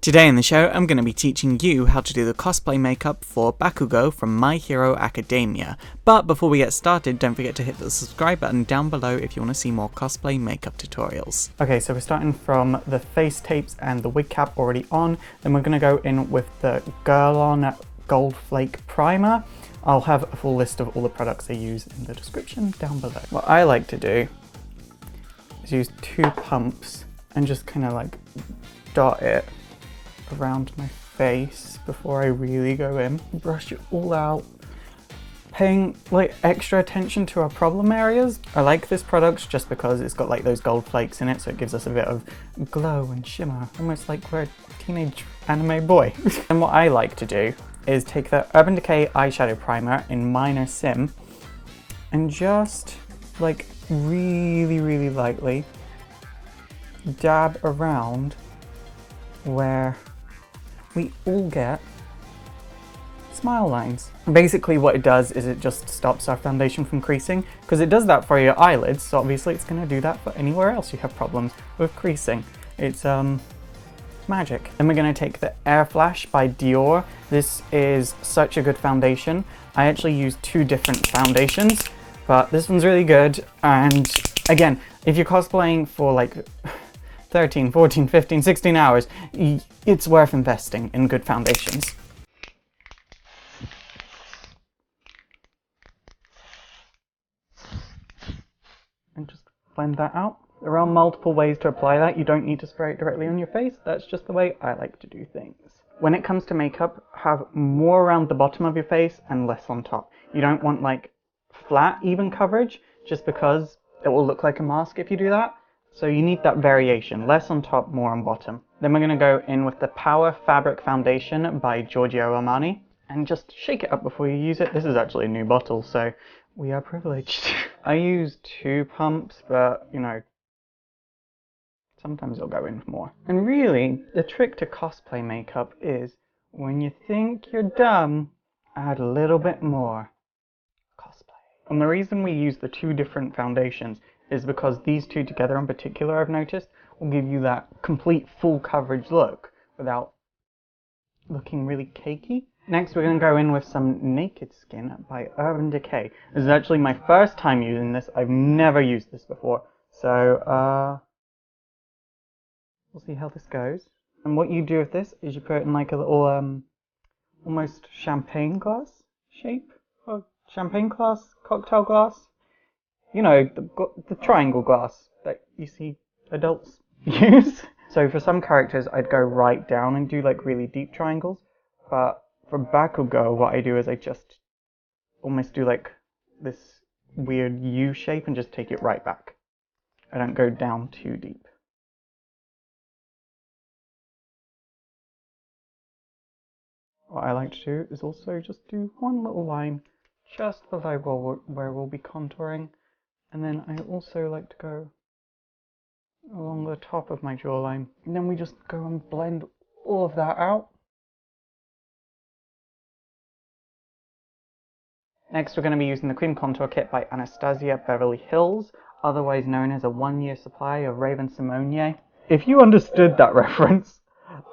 Today in the show, I'm going to be teaching you how to do the cosplay makeup for Bakugou from My Hero Academia. But before we get started, don't forget to hit the subscribe button down below if you want to see more cosplay makeup tutorials. Okay, so we're starting from the face tapes and the wig cap already on. Then we're going to go in with the Guerlain Gold Flake Primer. I'll have a full list of all the products I use in the description down below. What I like to do is use 2 pumps and just kind of like dot it around my face before I really go in. Brush it all out, paying like extra attention to our problem areas. I like this product just because it's got like those gold flakes in it, so it gives us a bit of glow and shimmer, almost like we're a teenage anime boy. And what I like to do is take the Urban Decay eyeshadow primer in Minor Sim and just like really lightly dab around where we all get smile lines. Basically what it does is it just stops our foundation from creasing, because it does that for your eyelids, so obviously it's going to do that for anywhere else you have problems with creasing. It's magic. Then we're going to take the Airflash by Dior. This is such a good foundation. I actually use 2 different foundations, but this one's really good. And again, if you're cosplaying for like 13, 14, 15, 16 hours, it's worth investing in good foundations. And just blend that out. There are multiple ways to apply that. You don't need to spray it directly on your face. That's just the way I like to do things. When it comes to makeup, have more around the bottom of your face and less on top. You don't want like flat, even coverage, just because it will look like a mask if you do that. So you need that variation, less on top, more on bottom. Then we're going to go in with the Power Fabric Foundation by Giorgio Armani and just shake it up before you use it. This is actually a new bottle, so we are privileged. I use 2 pumps, but you know, sometimes I'll go in for more. And really, the trick to cosplay makeup is when you think you're done, add a little bit more cosplay. And the reason we use the 2 different foundations is because these 2 together in particular, I've noticed, will give you that complete full coverage look without looking really cakey. Next we're going to go in with some Naked Skin by Urban Decay. This is actually my first time using this. I've never used this before. So we'll see how this goes. And what you do with this is you put it in like a little almost champagne glass shape, or champagne glass, cocktail glass. You know, the triangle glass that you see adults use. So for some characters, I'd go right down and do like really deep triangles. But for Bakugou, what I do is I just almost do like this weird U shape and just take it right back. I don't go down too deep. What I like to do is also just do one little line just below where we'll be contouring. And then I also like to go along the top of my jawline. And then we just go and blend all of that out. Next we're going to be using the Cream Contour Kit by Anastasia Beverly Hills, otherwise known as a 1-year supply of Raven Simonier. If you understood that reference,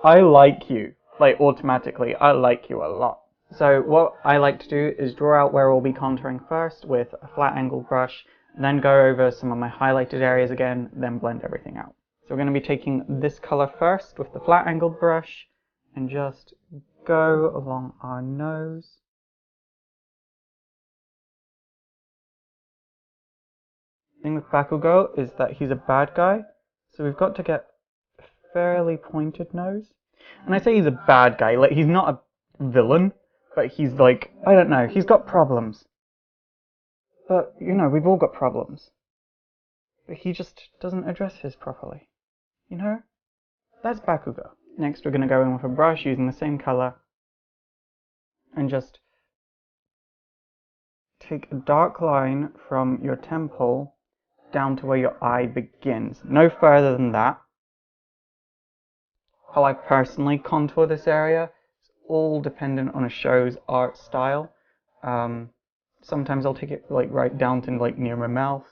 I like you. Like automatically, I like you a lot. So what I like to do is draw out where we'll be contouring first with a flat angle brush, then go over some of my highlighted areas again, then blend everything out. So we're going to be taking this color first with the flat angled brush and just go along our nose. The thing with Bakugou is that he's a bad guy, so we've got to get a fairly pointed nose. And I say he's a bad guy, like he's not a villain, but he's like, I don't know, he's got problems. But, you know, we've all got problems. But he just doesn't address his properly. You know? That's Bakugou. Next we're going to go in with a brush using the same colour and just take a dark line from your temple down to where your eye begins. No further than that. How I personally contour this area is all dependent on a show's art style. Sometimes I'll take it like right down to like near my mouth,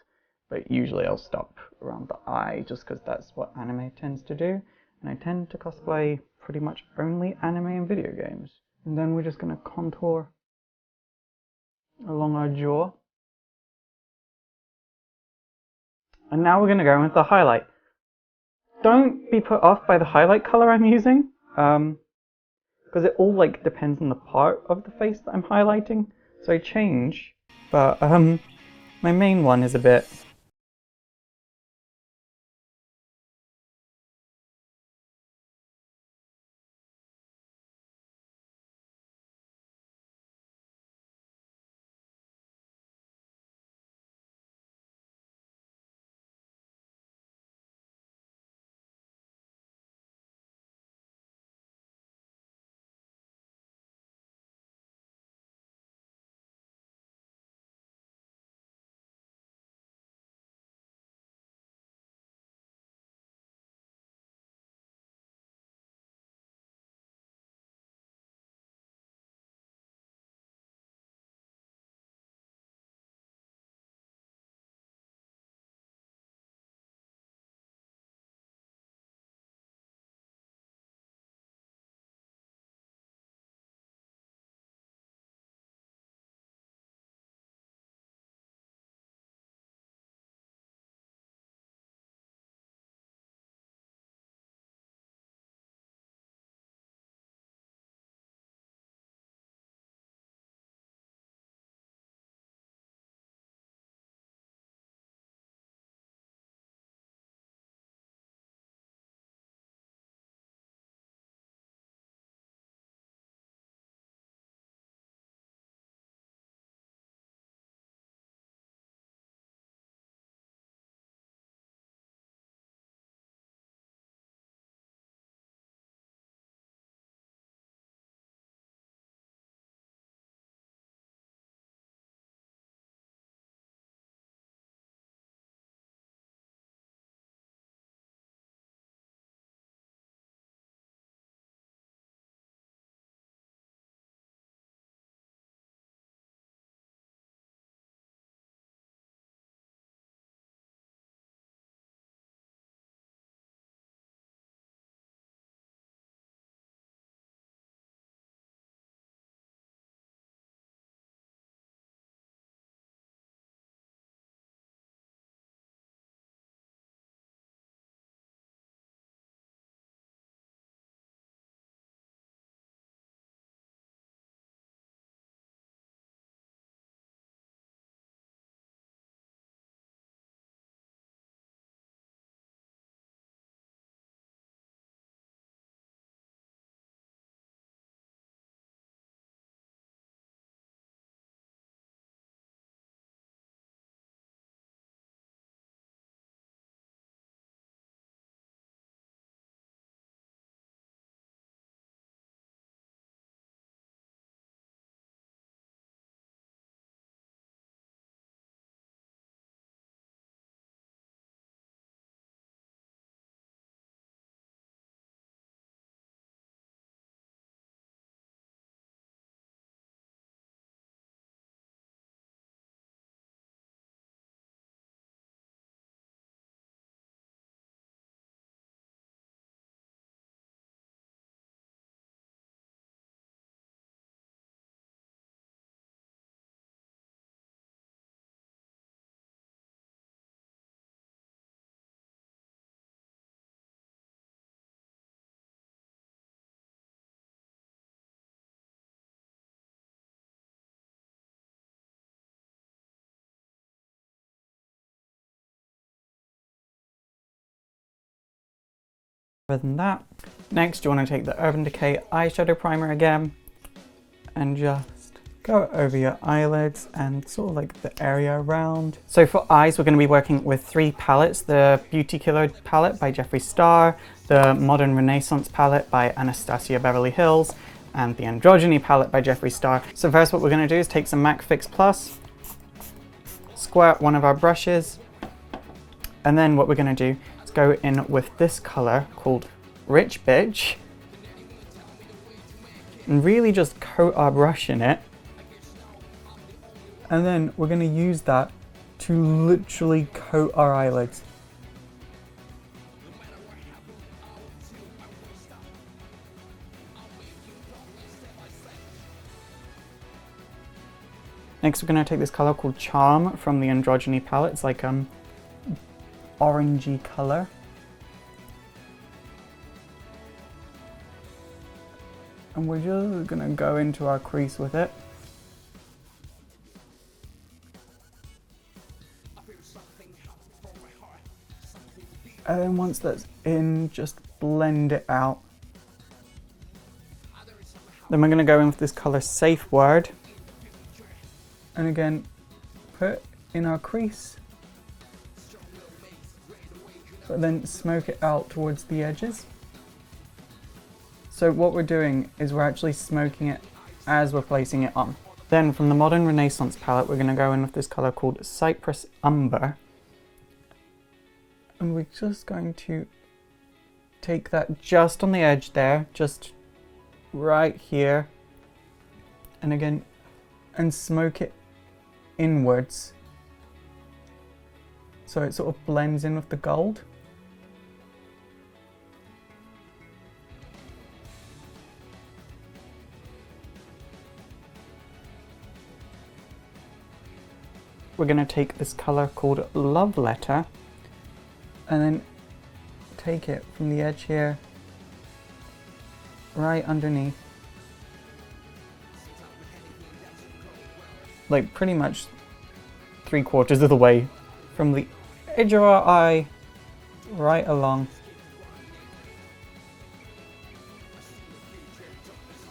but usually I'll stop around the eye just because that's what anime tends to do. And I tend to cosplay pretty much only anime and video games. And then we're just going to contour along our jaw. And now we're going to go with the highlight. Don't be put off by the highlight color I'm using, because it all like depends on the part of the face that I'm highlighting. So I change, but my main one is a bit other than that. Next, you want to take the Urban Decay eyeshadow primer again and just go over your eyelids and sort of like the area around. So for eyes, we're going to be working with 3 palettes: the Beauty Killer palette by Jeffree Star, the Modern Renaissance palette by Anastasia Beverly Hills, and the Androgyny palette by Jeffree Star. So first what we're going to do is take some MAC Fix Plus, squirt one of our brushes, and then what we're going to do is go in with this color called Rich Bitch and really just coat our brush in it. And then we're going to use that to literally coat our eyelids. Next we're going to take this colour called Charm from the Androgyny palette. It's like orangey colour. And we're just going to go into our crease with it. And then once that's in, just blend it out. Then we're going to go in with this colour Safe Word. And again, put in our crease. But then smoke it out towards the edges. So what we're doing is we're actually smoking it as we're placing it on. Then from the Modern Renaissance palette, we're going to go in with this colour called Cypress Umber. And we're just going to take that just on the edge there, just right here. And again, and smoke it inwards. So it sort of blends in with the gold. We're going to take this colour called Love Letter and then take it from the edge here right underneath, like pretty much 3/4 of the way from the edge of our eye right along.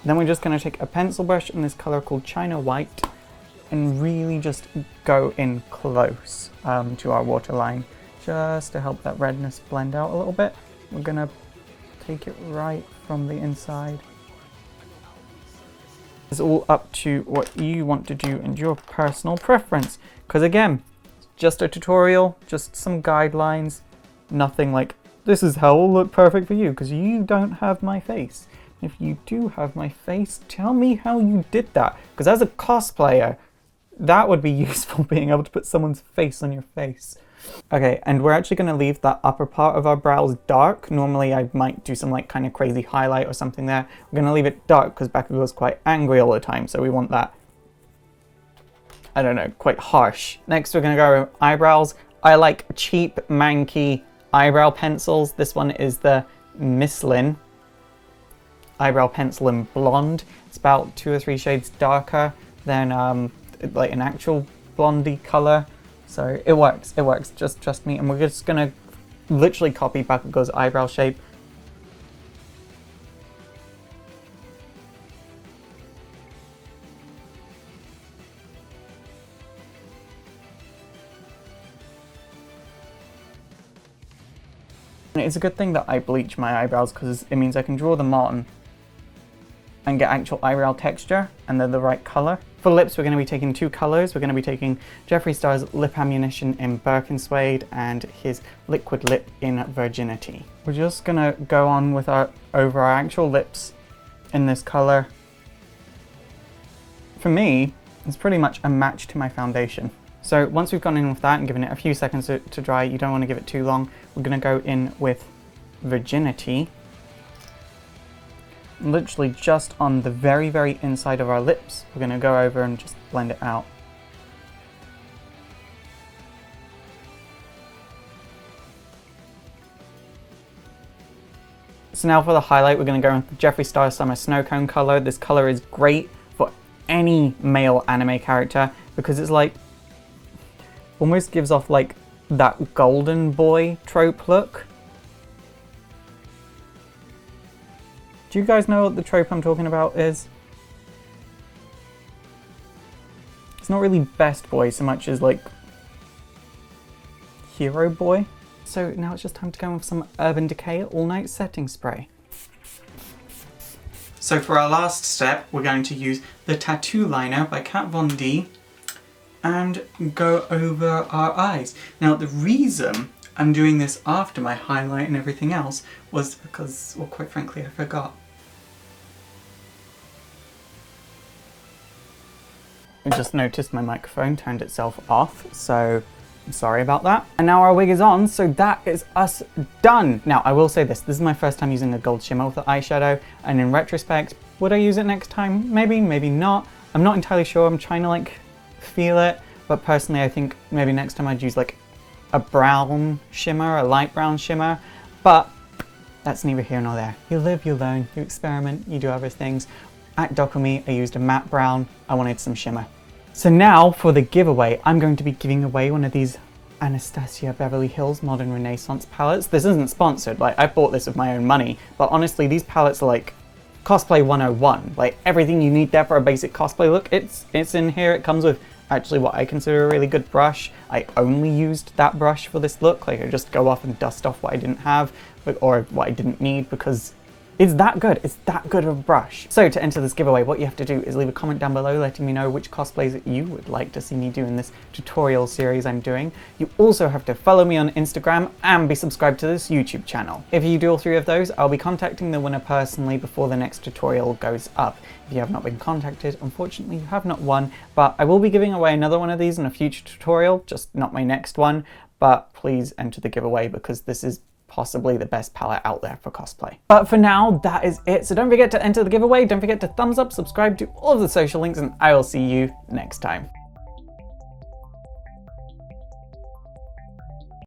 Then we're just going to take a pencil brush in this colour called China White and really just go in close to our waterline, just to help that redness blend out a little bit. We're going to take it right from the inside. It's all up to what you want to do and your personal preference, because again, it's just a tutorial, just some guidelines, nothing like this is how it'll look perfect for you, because you don't have my face. If you do have my face, tell me how you did that, because as a cosplayer, that would be useful, being able to put someone's face on your face. Okay, and we're actually going to leave that upper part of our brows dark. Normally I might do some like kind of crazy highlight or something there. We're going to leave it dark because Bakugou is quite angry all the time, so we want that, I don't know, quite harsh. Next we're going to go eyebrows. I like cheap, manky eyebrow pencils. This one is the Michelin eyebrow pencil in blonde. It's about 2 or 3 shades darker than like an actual blondie colour. So it works, just trust me. And we're just gonna literally copy Bakugou's eyebrow shape. And it's a good thing that I bleach my eyebrows because it means I can draw them on and get actual eyebrow texture and they're the right colour. For lips, we're going to be taking 2 colours. We're going to be taking Jeffree Star's Lip Ammunition in Berkin Suede and his Liquid Lip in Virginity. We're just going to go on with over our actual lips in this colour. For me, it's pretty much a match to my foundation. So once we've gone in with that and given it a few seconds to dry, you don't want to give it too long, we're going to go in with Virginity. Literally just on the very, very inside of our lips. We're going to go over and just blend it out. So now for the highlight, we're going to go with the Jeffree Star Summer Snow Cone colour. This colour is great for any male anime character because it's like, almost gives off like that golden boy trope look. Do you guys know what the trope I'm talking about is? It's not really best boy so much as like hero boy. So now it's just time to go with some Urban Decay All Night Setting Spray. So for our last step, we're going to use the Tattoo Liner by Kat Von D and go over our eyes. Now the reason I'm doing this after my highlight and everything else was because, well, quite frankly, I forgot. I just noticed my microphone turned itself off, so I'm sorry about that. And now our wig is on, so that is us done. Now, I will say this is my first time using a gold shimmer with the eyeshadow, and in retrospect, would I use it next time? Maybe, maybe not. I'm not entirely sure. I'm trying to like feel it, but personally I think maybe next time I'd use like a brown shimmer, a light brown shimmer, but that's neither here nor there. You live, you learn, you experiment, you do other things. At Dokumi, I used a matte brown. I wanted some shimmer. So now for the giveaway, I'm going to be giving away one of these Anastasia Beverly Hills Modern Renaissance palettes. This isn't sponsored, like I bought this with my own money, but honestly these palettes are like Cosplay 101. Like everything you need there for a basic cosplay look, it's in here. It comes with actually what I consider a really good brush. I only used that brush for this look. Like I just go off and dust off what I didn't have or what I didn't need because it's that good. It's that good of a brush. So to enter this giveaway, what you have to do is leave a comment down below letting me know which cosplays that you would like to see me do in this tutorial series I'm doing. You also have to follow me on Instagram and be subscribed to this YouTube channel. If you do all three of those, I'll be contacting the winner personally before the next tutorial goes up. If you have not been contacted, unfortunately you have not won, but I will be giving away another one of these in a future tutorial, just not my next one, but please enter the giveaway because this is possibly the best palette out there for cosplay. But for now, that is it. So don't forget to enter the giveaway. Don't forget to thumbs up, subscribe to all of the social links, and I will see you next time.